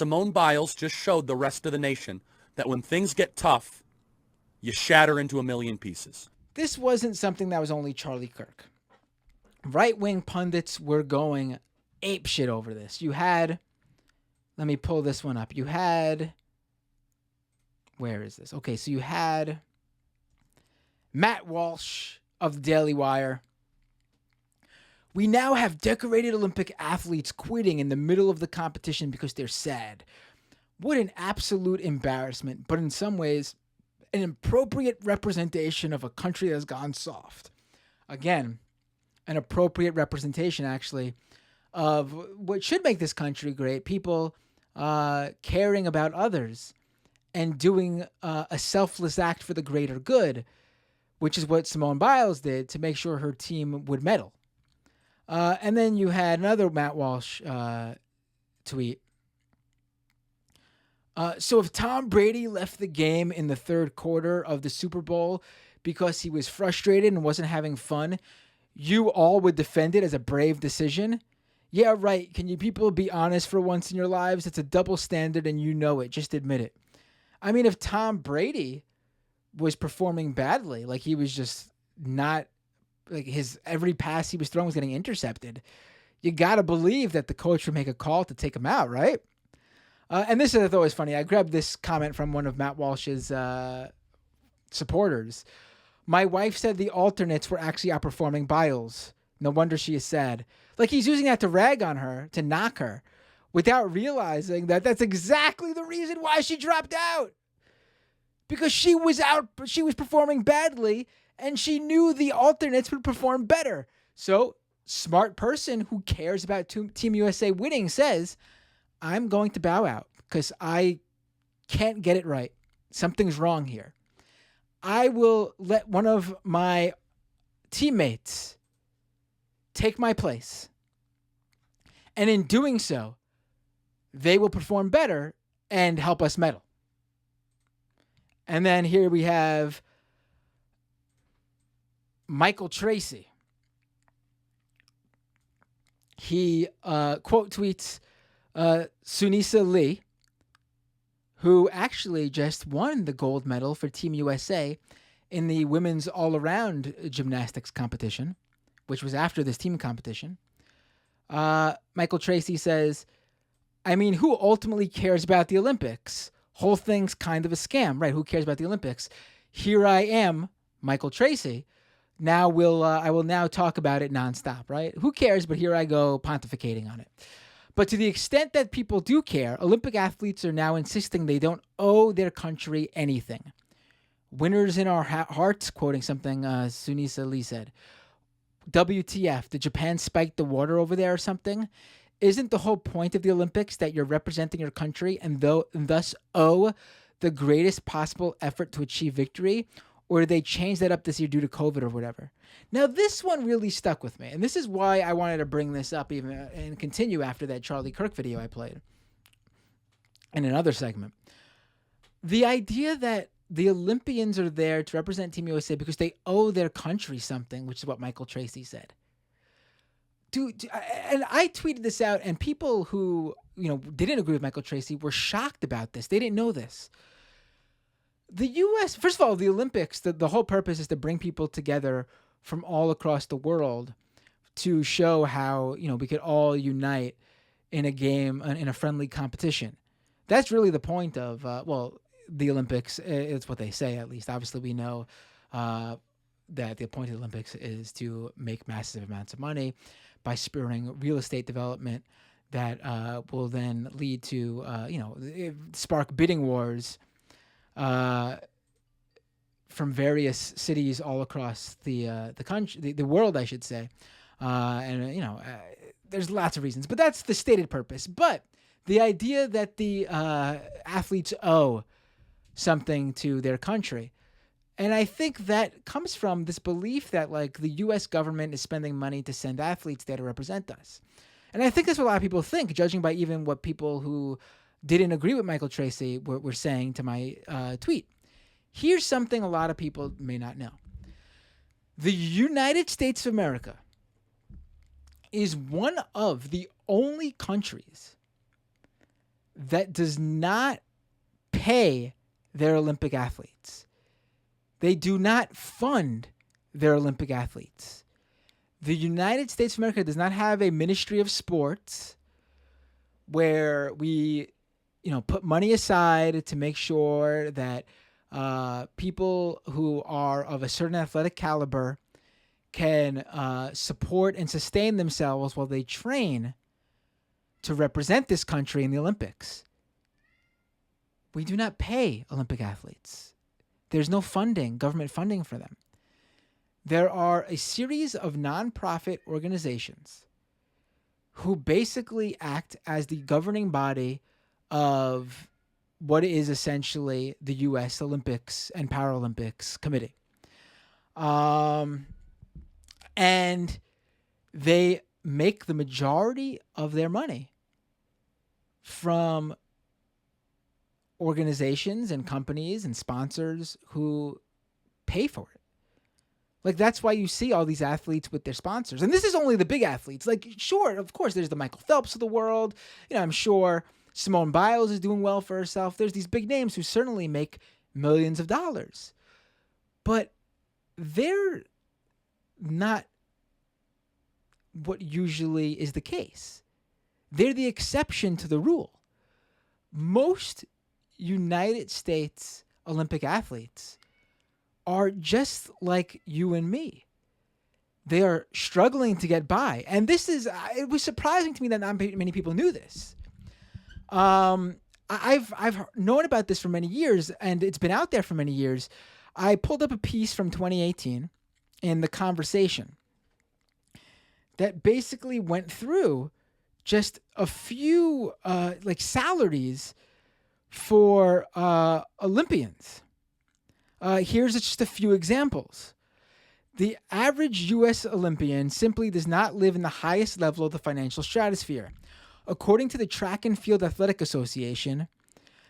Simone Biles just showed the rest of the nation that when things get tough, you shatter into a million pieces. This wasn't something that was only Charlie Kirk. Right-wing pundits were going apeshit over this. You had, let me pull this one up. You had, where is this? Okay, so you had Matt Walsh of the Daily Wire. We now have decorated Olympic athletes quitting in the middle of the competition because they're sad. What an absolute embarrassment, but in some ways, an appropriate representation of a country that has gone soft. Again, an appropriate representation, actually, of what should make this country great. People caring about others and doing a selfless act for the greater good, which is what Simone Biles did to make sure her team would medal. And then you had another Matt Walsh tweet. So if Tom Brady left the game in the third quarter of the Super Bowl because he was frustrated and wasn't having fun, you all would defend it as a brave decision? Yeah, right. Can you people be honest for once in your lives? It's a double standard and you know it. Just admit it. I mean, if Tom Brady was performing badly, like he was just not, like his every pass he was throwing was getting intercepted, you got to believe that the coach would make a call to take him out, right? And this I thought was funny. I grabbed this comment from one of Matt Walsh's supporters. My wife said the alternates were actually outperforming Biles. No wonder she is sad. Like he's using that to rag on her, to knock her, without realizing that that's exactly the reason why she dropped out. Because she was performing badly, and she knew the alternates would perform better. So, smart person who cares about Team USA winning says, I'm going to bow out because I can't get it right. Something's wrong here. I will let one of my teammates take my place. And in doing so, they will perform better and help us medal. And then here we have Michael Tracy. He quote tweets Sunisa Lee, who actually just won the gold medal for Team USA in the women's all-around gymnastics competition, which was after this team competition. Michael Tracy says, I mean, who ultimately cares about the Olympics? Whole thing's kind of a scam, right? Who cares about the Olympics? Here I am, Michael Tracy. I will now talk about it nonstop, right? Who cares? But here I go pontificating on it. But to the extent that people do care, Olympic athletes are now insisting they don't owe their country anything. Winners in our hearts, quoting something Sunisa Lee said. WTF, did Japan spike the water over there or something? Isn't the whole point of the Olympics that you're representing your country and thus owe the greatest possible effort to achieve victory? Or did they change that up this year due to COVID or whatever? Now, this one really stuck with me. And this is why I wanted to bring this up even and continue after that Charlie Kirk video I played in another segment. The idea that the Olympians are there to represent Team USA because they owe their country something, which is what Michael Tracy said. And I tweeted this out, and people who didn't agree with Michael Tracy were shocked about this. They didn't know this. The U.S., first of all, the Olympics, the whole purpose is to bring people together from all across the world to show how, we could all unite in a game, in a friendly competition. That's really the point of, the Olympics. It's what they say, at least. Obviously, we know that the point of the Olympics is to make massive amounts of money by spurring real estate development that will then lead to, spark bidding wars from various cities all across the country, the world, I should say. There's lots of reasons, but that's the stated purpose. But the idea that the athletes owe something to their country, and I think that comes from this belief that the U.S. government is spending money to send athletes there to represent us. And I think that's what a lot of people think, judging by even what people who didn't agree with Michael Tracy were saying to my tweet. Here's something a lot of people may not know. The United States of America is one of the only countries that does not pay their Olympic athletes. They do not fund their Olympic athletes. The United States of America does not have a Ministry of Sports where we, put money aside to make sure that people who are of a certain athletic caliber can support and sustain themselves while they train to represent this country in the Olympics. We do not pay Olympic athletes. There's no funding, government funding for them. There are a series of nonprofit organizations who basically act as the governing body of what is essentially the U.S. Olympics and Paralympics Committee. And they make the majority of their money from organizations and companies and sponsors who pay for it. Like, that's why you see all these athletes with their sponsors. And this is only the big athletes. Like, sure, of course, there's the Michael Phelps of the world. I'm sure Simone Biles is doing well for herself. There's these big names who certainly make millions of dollars. But they're not what usually is the case. They're the exception to the rule. Most United States Olympic athletes are just like you and me. They are struggling to get by. And it was surprising to me that not many people knew this. I've known about this for many years, and it's been out there for many years. I pulled up a piece from 2018 in The Conversation that basically went through just a few salaries for Olympians. Here's just a few examples. The average U.S. Olympian simply does not live in the highest level of the financial stratosphere. According to the Track and Field Athletic Association,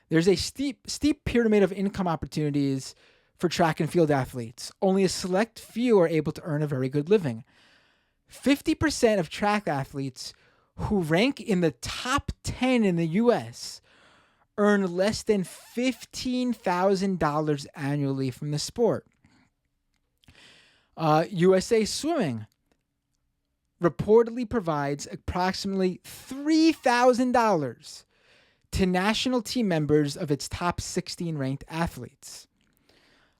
there's a steep pyramid of income opportunities for track and field athletes. Only a select few are able to earn a very good living. 50% of track athletes who rank in the top 10 in the U.S. earn less than $15,000 annually from the sport. USA Swimming reportedly provides approximately $3,000 to national team members of its top 16 ranked athletes.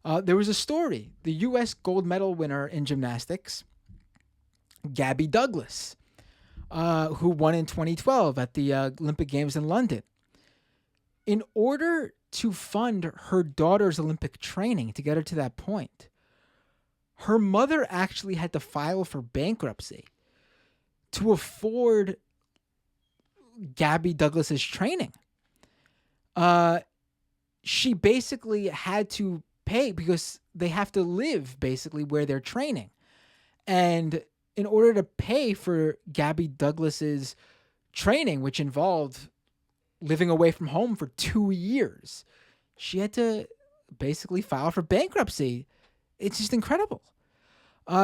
There was a story. The U.S. gold medal winner in gymnastics, Gabby Douglas, who won in 2012 at the Olympic Games in London. In order to fund her daughter's Olympic training to get her to that point, her mother actually had to file for bankruptcy to afford Gabby Douglas's training. She basically had to pay because they have to live basically where they're training. And in order to pay for Gabby Douglas's training, which involved living away from home for 2 years, she had to basically file for bankruptcy. It's just incredible.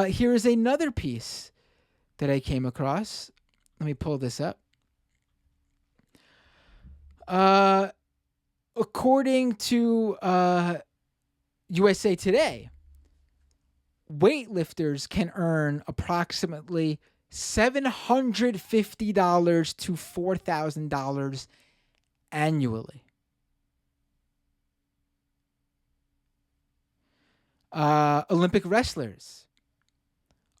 Here is another piece that I came across. Let me pull this up. According to USA Today, weightlifters can earn approximately $750 to $4,000 annually. Olympic wrestlers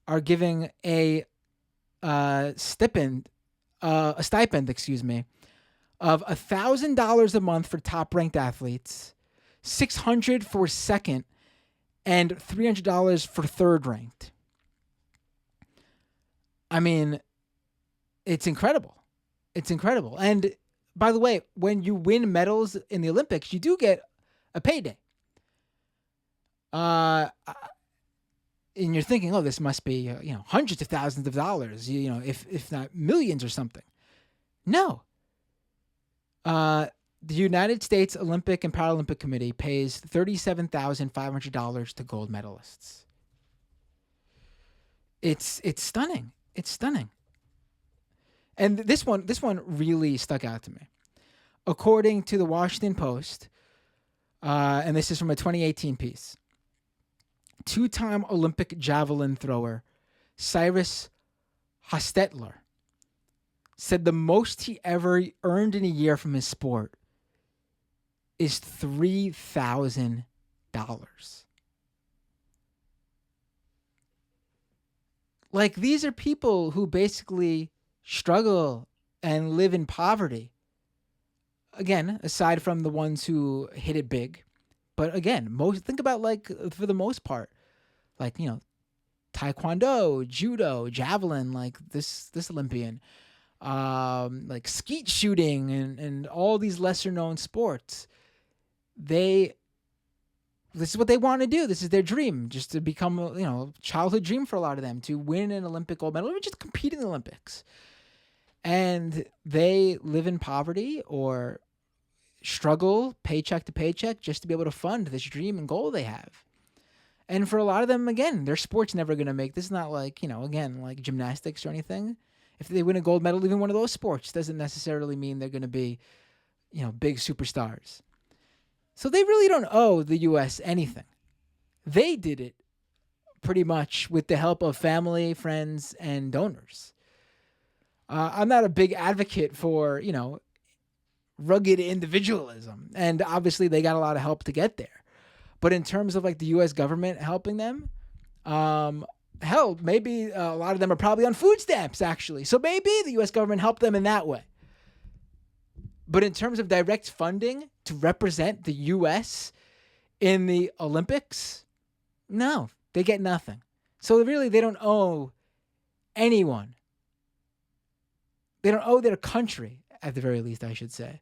are giving a stipend, of $1,000 a month for top-ranked athletes, $600 for second, and $300 for third-ranked. I mean, it's incredible. It's incredible. And by the way, when you win medals in the Olympics, you do get a payday. And you're thinking, oh, this must be, hundreds of thousands of dollars, if not millions or something. No. The United States Olympic and Paralympic Committee pays $37,500 to gold medalists. It's stunning. It's stunning. And this one really stuck out to me. according to the Washington Post, and this is from a 2018 piece, two-time Olympic javelin thrower Cyrus Hostetler said the most he ever earned in a year from his sport is $3,000. Like, these are people who basically struggle and live in poverty. Again, aside from the ones who hit it big. But again, think about, like, for the most part, like, you know, taekwondo, judo, javelin, like this Olympian, like skeet shooting and all these lesser known sports. This is what they want to do. This is their dream, just to become, you know, childhood dream for a lot of them, to win an Olympic gold medal or just compete in the Olympics. And they live in poverty or struggle paycheck to paycheck just to be able to fund this dream and goal they have. And for a lot of them, again, their sport's never going to make, this is not like, you know, again, like gymnastics or anything. If they win a gold medal, even one of those sports, doesn't necessarily mean they're going to be, you know, big superstars. So they really don't owe the U.S. anything. They did it pretty much with the help of family, friends, and donors. I'm not a big advocate for, you know, rugged individualism. And obviously they got a lot of help to get there. But in terms of like the U.S. government helping them, hell, maybe a lot of them are probably on food stamps, actually. So maybe the U.S. government helped them in that way. But in terms of direct funding to represent the U.S. in the Olympics, no, they get nothing. So really, they don't owe anyone. They don't owe their country, at the very least, I should say.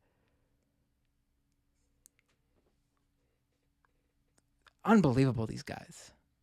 Unbelievable, these guys.